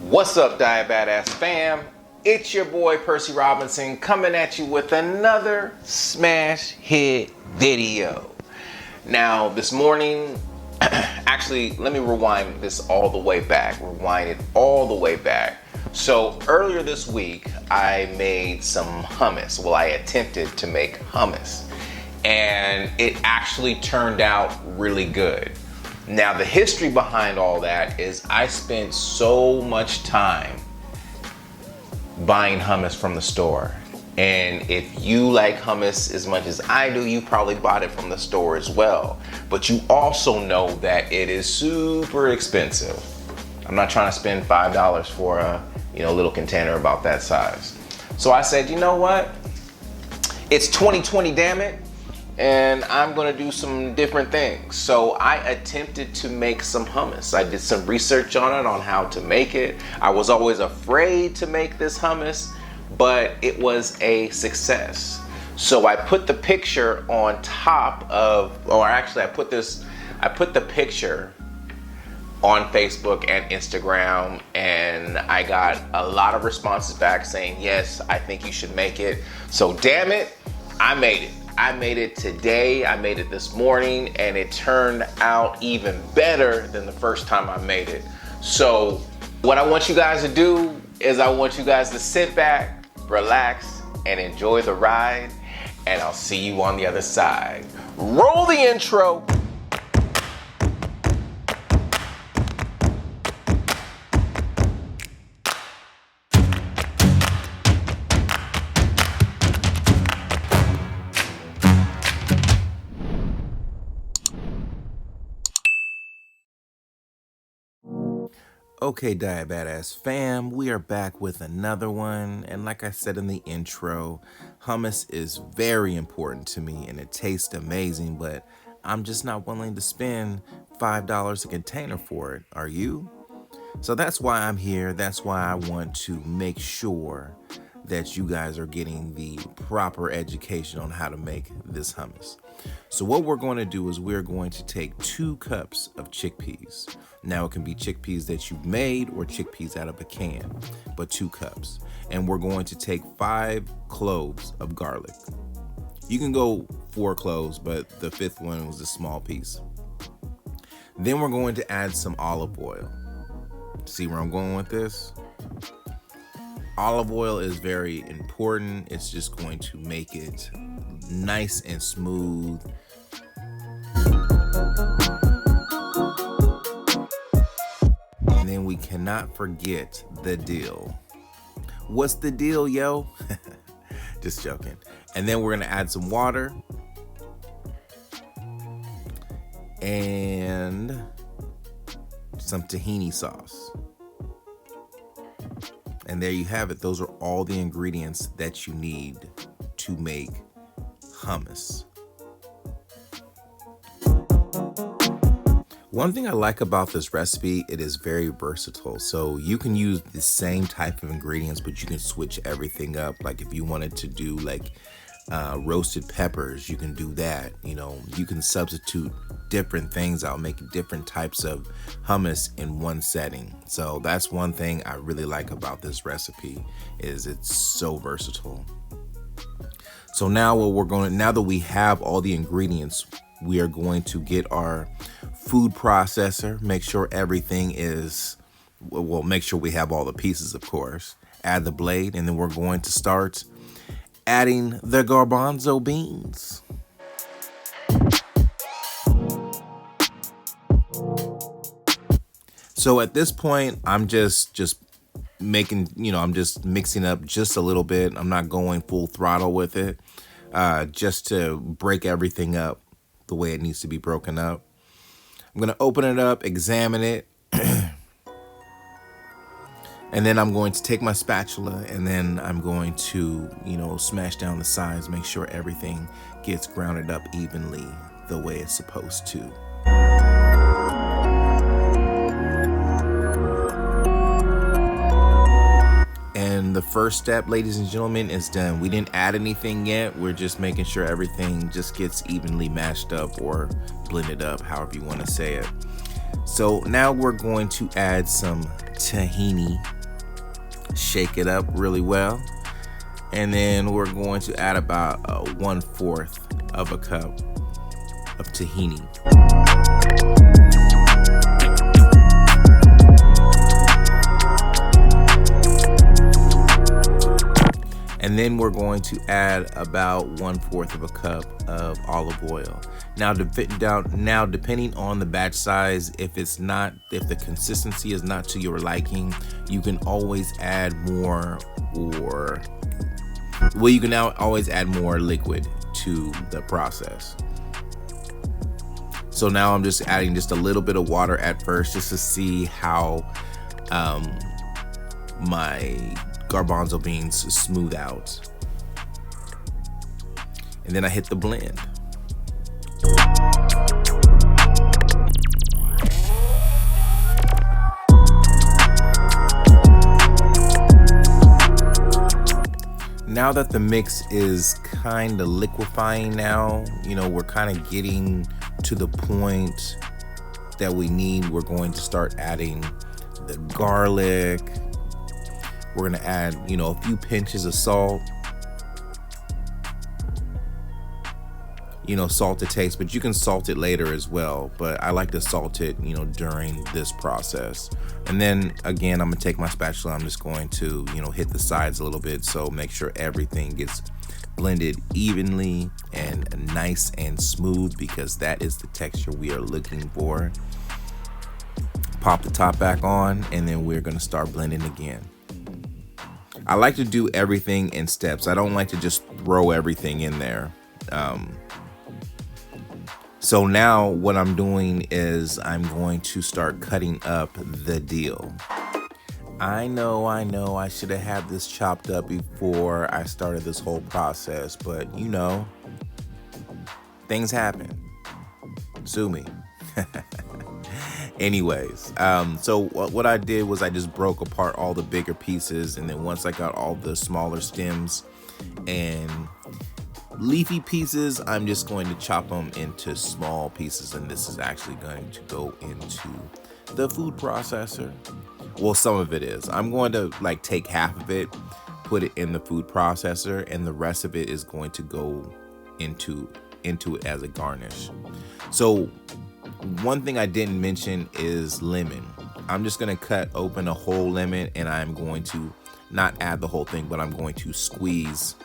What's up, Diabadass fam? It's your boy Percy Robinson coming at you with another smash hit video. Now, this morning, actually, let me rewind this all the way back. Rewind it all the way back. So earlier this week, I made some hummus. Well, I attempted to make hummus, and it actually turned out really good. Now, the history behind all that is I spent so much time buying hummus from the store. And if you like hummus as much as I do, you probably bought it from the store as well. But you also know that it is super expensive. I'm not trying to spend $5 for a little container about that size. So I said, you know what? It's 2020, damn it. And I'm gonna do some different things. So I attempted to make some hummus. I did some research on it, on how to make it. I was always afraid to make this hummus, but it was a success. So I put the picture on top of, or actually I put the picture on Facebook and Instagram, and I got a lot of responses back saying, yes, I think you should make it. So damn it, I made it. I made it today, I made it this morning, and it turned out even better than the first time I made it. So what I want you guys to do is I want you guys to sit back, relax, and enjoy the ride, and I'll see you on the other side. Roll the intro. Okay, Diabadass fam, we are back with another one, and like I said in the intro, hummus is very important to me and it tastes amazing, but I'm just not willing to spend $5 a container for it. Are you? So that's why I'm here. That's why I want to make sure that you guys are getting the proper education on how to make this hummus. So what we're going to do is we're going to take 2 cups of chickpeas. Now it can be chickpeas that you've made or chickpeas out of a can, but 2 cups. And we're going to take 5 cloves of garlic. You can go 4 cloves, but the 5th one was a small piece. Then we're going to add some olive oil. See where I'm going with this? Olive oil is very important. It's just going to make it nice and smooth. And then we cannot forget the dill. What's the deal, yo? Just joking. And then we're gonna add some water and some tahini sauce. And there you have it. Those are all the ingredients that you need to make hummus. One thing I like about this recipe, it is very versatile. So you can use the same type of ingredients, but you can switch everything up. Like if you wanted to do like roasted peppers, you can do that. You can substitute different things out, make different types of hummus in one setting. So that's one thing I really like about this recipe, is it's so versatile. So now now that we have all the ingredients, we are going to get our food processor, make sure everything is, well, make sure we have all the pieces, of course, add the blade, and then we're going to start adding the garbanzo beans. So at this point, I'm just making, I'm just mixing up just a little bit. I'm not going full throttle with it, just to break everything up the way it needs to be broken up. I'm gonna open it up, examine it, and then I'm going to take my spatula and then I'm going to, smash down the sides, make sure everything gets grounded up evenly the way it's supposed to. And the first step, ladies and gentlemen, is done. We didn't add anything yet. We're just making sure everything just gets evenly mashed up or blended up, however you want to say it. So now we're going to add some tahini Shake it up really well. And then we're going to add about 1/4 of a cup of tahini. And then we're going to add about 1/4 of a cup of olive oil. Now, depending on the batch size, if the consistency is not to your liking, you can always add more, you can now always add more liquid to the process. So now I'm just adding just a little bit of water at first, just to see how my garbanzo beans smooth out. And then I hit the blend. Now that the mix is kind of liquefying now, we're kind of getting to the point that we need. We're going to start adding the garlic. We're gonna add, a few pinches of salt. Salt to taste, but you can salt it later as well. But I like to salt it, during this process. And then again, I'm gonna take my spatula. I'm just going to, hit the sides a little bit. So make sure everything gets blended evenly and nice and smooth, because that is the texture we are looking for. Pop the top back on, and then we're gonna start blending again. I like to do everything in steps. I don't like to just throw everything in there. So now what I'm doing is I'm going to start cutting up the dill. I know I should have had this chopped up before I started this whole process, but things happen. Sue me. Anyways, so what I did was I just broke apart all the bigger pieces, and then once I got all the smaller stems and leafy pieces, I'm just going to chop them into small pieces, and this is actually going to go into the food processor. Well, some of it is. I'm going to take half of it, put it in the food processor, and the rest of it is going to go into it as a garnish. So one thing I didn't mention is lemon. I'm just gonna cut open a whole lemon, and I'm going to not add the whole thing, but I'm going to squeeze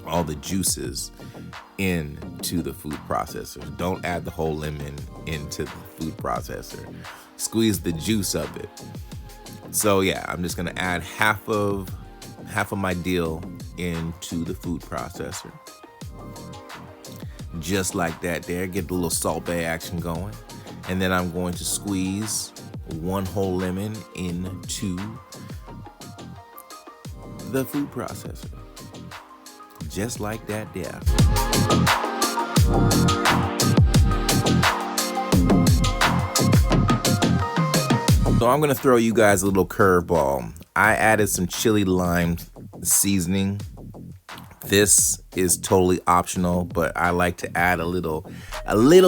all the juices into the food processor. Don't add the whole lemon into the food processor. Squeeze the juice of it. So yeah, I'm just gonna add half of my dill into the food processor. Just like that there, get the little Salt Bae action going. And then I'm going to squeeze one whole lemon into the food processor. Just like that there. So I'm gonna throw you guys a little curveball. I added some chili lime seasoning. This is totally optional, but I like to add a little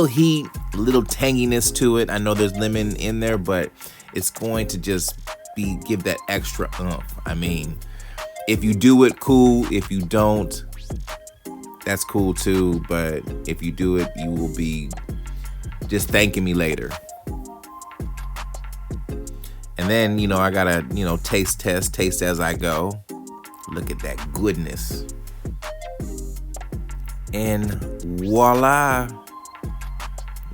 heat, a little tanginess to it. I know there's lemon in there, but it's going to just give that extra oomph. I mean, if you do it, cool. If you don't, that's cool too. But if you do it, you will be just thanking me later. And then, I gotta, taste as I go. Look at that goodness. And voila.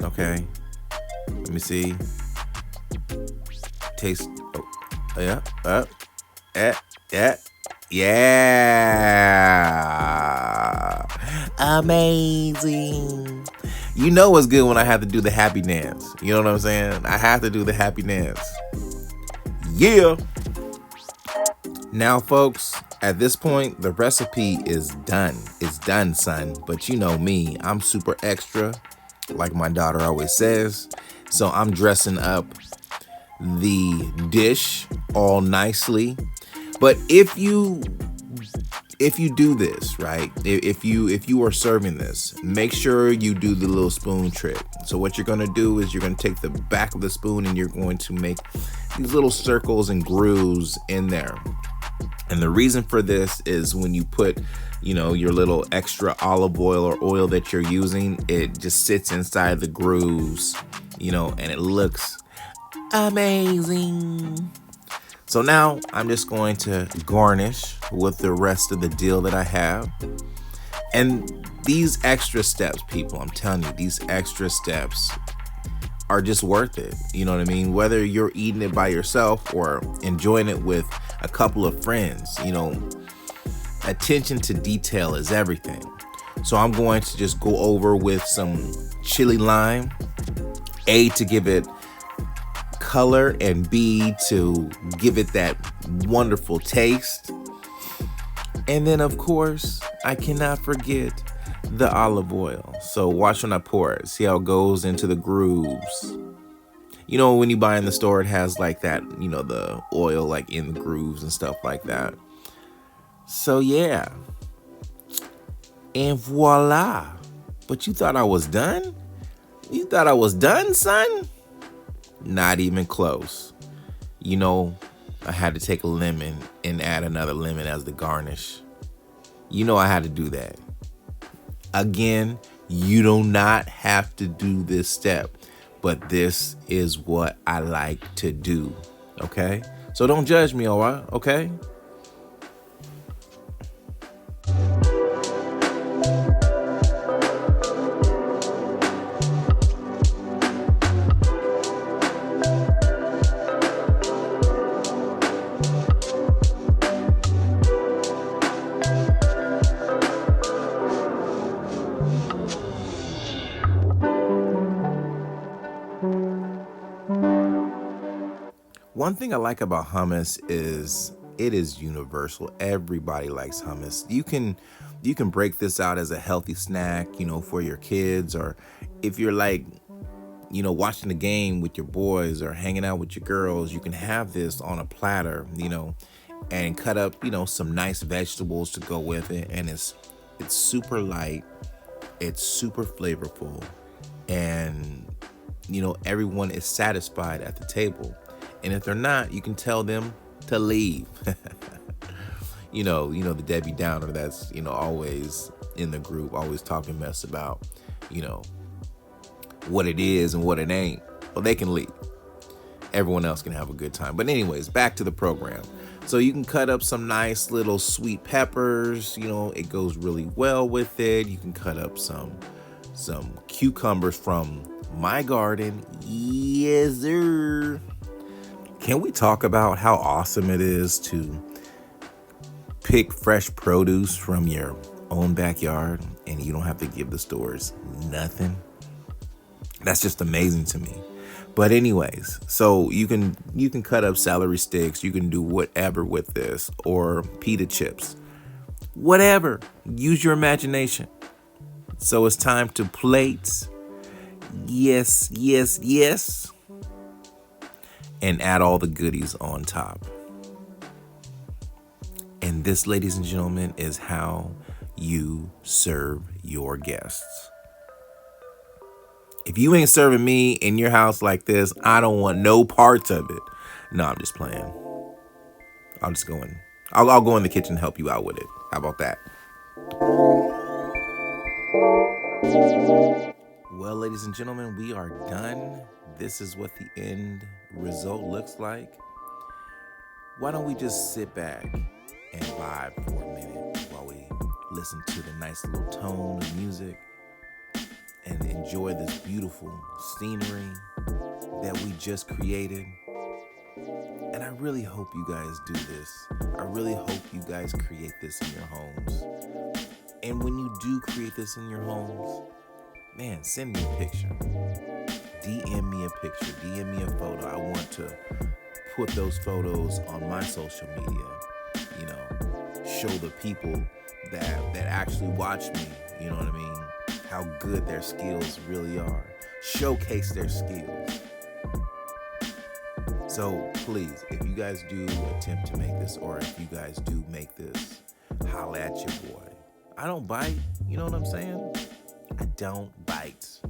Okay. Let me see. Taste. Oh, yeah. Amazing. You know what's good when I have to do the happy dance. You know what I'm saying? I have to do the happy dance. Yeah. Now, folks, at this point, the recipe is done. It's done, son. But you know me, I'm super extra, like my daughter always says. So I'm dressing up the dish all nicely. But if you do this, right, if you are serving this, make sure you do the little spoon trick. So what you're gonna do is you're gonna take the back of the spoon and you're going to make these little circles and grooves in there. And the reason for this is when you put, your little extra olive oil or oil that you're using, it just sits inside the grooves, and it looks amazing. So now I'm just going to garnish with the rest of the dill that I have. And these extra steps, people, I'm telling you, these extra steps are just worth it. You know what I mean? Whether you're eating it by yourself or enjoying it with a couple of friends, attention to detail is everything. So I'm going to just go over with some chili lime, A, to give it color, and B, to give it that wonderful taste. And then, of course, I cannot forget the olive oil. So watch when I pour it. See how it goes into the grooves. When you buy in the store, it has like that, the oil like in the grooves and stuff like that. So yeah. And voila. But you thought I was done? You thought I was done, son? Not even close. I had to take a lemon and add another lemon as the garnish. I had to do that. Again, you do not have to do this step, but this is what I like to do, okay? So don't judge me, all right, okay? One thing I like about hummus is it is universal. Everybody likes hummus. You can break this out as a healthy snack, for your kids, or if you're like, watching the game with your boys or hanging out with your girls, you can have this on a platter, and cut up, some nice vegetables to go with it. And it's super light. It's super flavorful. And, everyone is satisfied at the table. And if they're not, you can tell them to leave. The Debbie Downer that's, always in the group, always talking mess about, what it is and what it ain't. Well, they can leave. Everyone else can have a good time. But anyways, back to the program. So you can cut up some nice little sweet peppers. It goes really well with it. You can cut up some cucumbers from my garden. Yes, sir. Can we talk about how awesome it is to pick fresh produce from your own backyard and you don't have to give the stores nothing? That's just amazing to me. But anyways, so you can cut up celery sticks, you can do whatever with this, or pita chips. Whatever. Use your imagination. So it's time to plate. Yes, yes, yes. And add all the goodies on top. And this, ladies and gentlemen, is how you serve your guests. If you ain't serving me in your house like this, I don't want no parts of it. No, I'm just playing. I'll go in the kitchen and help you out with it. How about that? Well, ladies and gentlemen, we are done. This is what the end result looks like. Why don't we just sit back and vibe for a minute while we listen to the nice little tone of music and enjoy this beautiful scenery that we just created. And I really hope you guys do this. I really hope you guys create this in your homes. And when you do create this in your homes, man, send me a picture. DM me a picture. DM me a photo. I want to put those photos on my social media. Show the people that actually watch me, you know what I mean, how good their skills really are. Showcase their skills. So please, if you guys do attempt to make this, or if you guys do make this, holla at your boy. I don't bite, you know what I'm saying? I don't bite.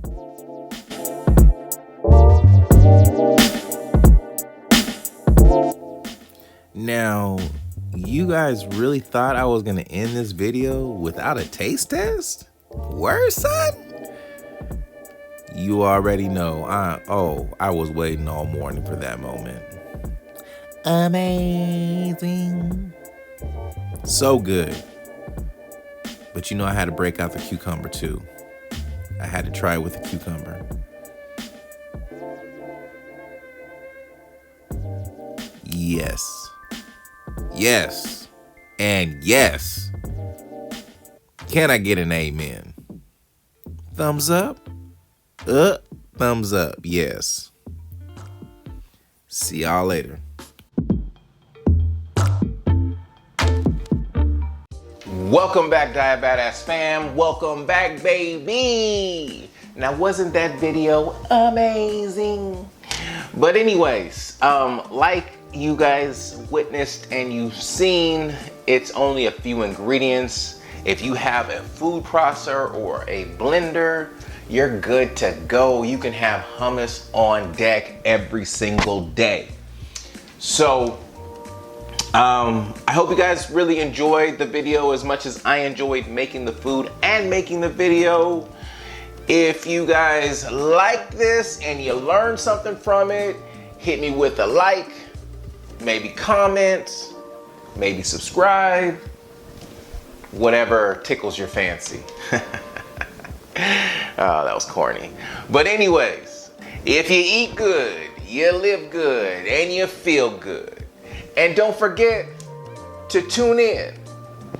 Now, You guys really thought I was gonna end this video without a taste test? Word, son? You already know. I was waiting all morning for that moment. Amazing. So good. But you know I had to break out the cucumber too. I had to try it with the cucumber. Yes. Yes. And yes. Can I get an amen? Thumbs up? Thumbs up. Yes. See y'all later. Welcome back, Diabadass fam. Welcome back, baby. Now, wasn't that video amazing? But anyways, like you guys witnessed and you've seen, it's only a few ingredients. If you have a food processor or a blender, you're good to go. You can have hummus on deck every single day. So, I hope you guys really enjoyed the video as much as I enjoyed making the food and making the video. If you guys like this and you learned something from it, hit me with a like, maybe comment, maybe subscribe, whatever tickles your fancy. Oh, that was corny. But anyways, if you eat good, you live good, and you feel good. And don't forget to tune in,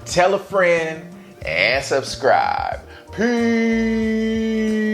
tell a friend, and subscribe. Peace.